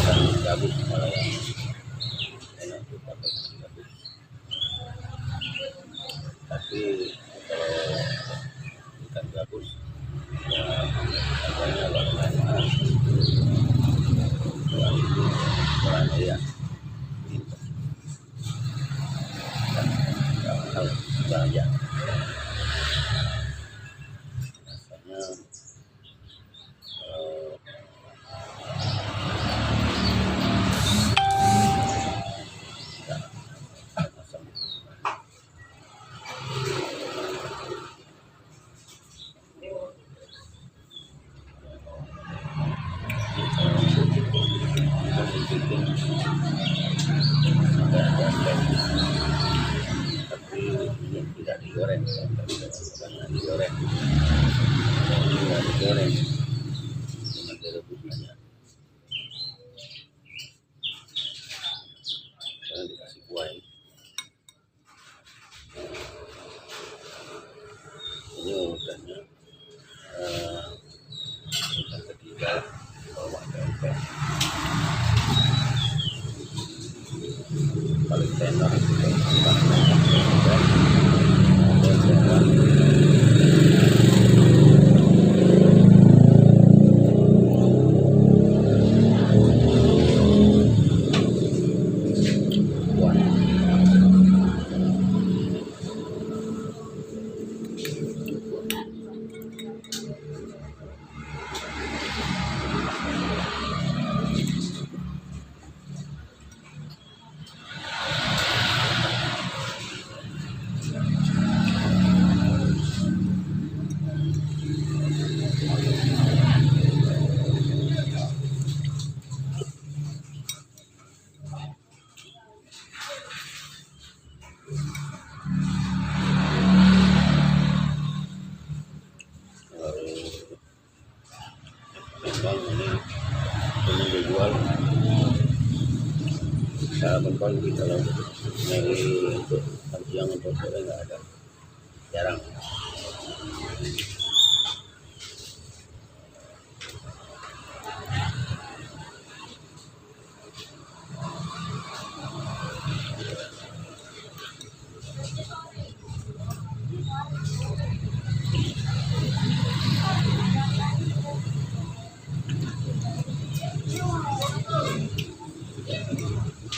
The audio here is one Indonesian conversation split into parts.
ikan gabus malah yang enak tuh pakai ikan gabus. Tapi kalau ikan gabus ya harganya agak lumayan mahal. Soal itu soalnya ya impor, kan nggak mahal belanja. Rasanya nggak asam. Ada tapi ini tidak digoreng, karena digoreng tidak digoreng cuma direbus aja, karena dikasih kuah. Ini urutannya yang ketiga bawa tempe paling tenar itu ini dijual sarapan pagi. Kalau nyari untuk siang atau sore nggak ada, jarang.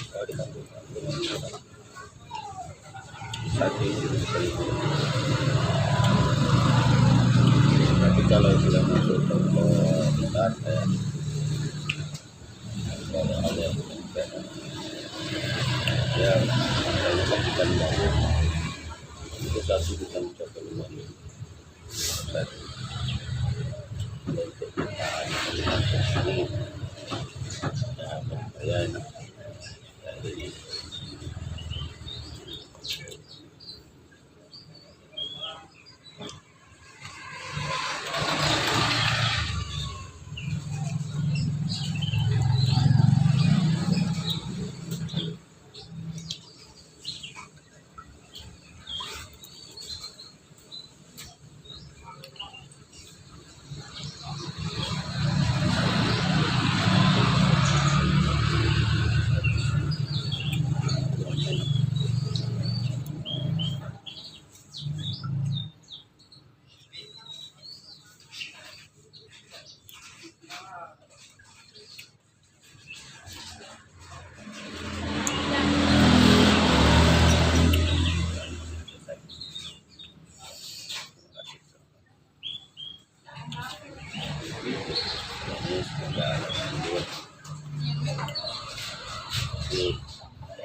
Kalau di kampung sate tapi kalau sudah masuk ke besar kalau ada yang ya saya bagikan banyak itu satu bisa mencapai 5.000 satu. Untuk ini ya enak ini.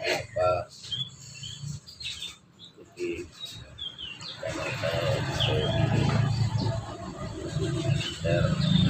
Apa seperti channel saya di share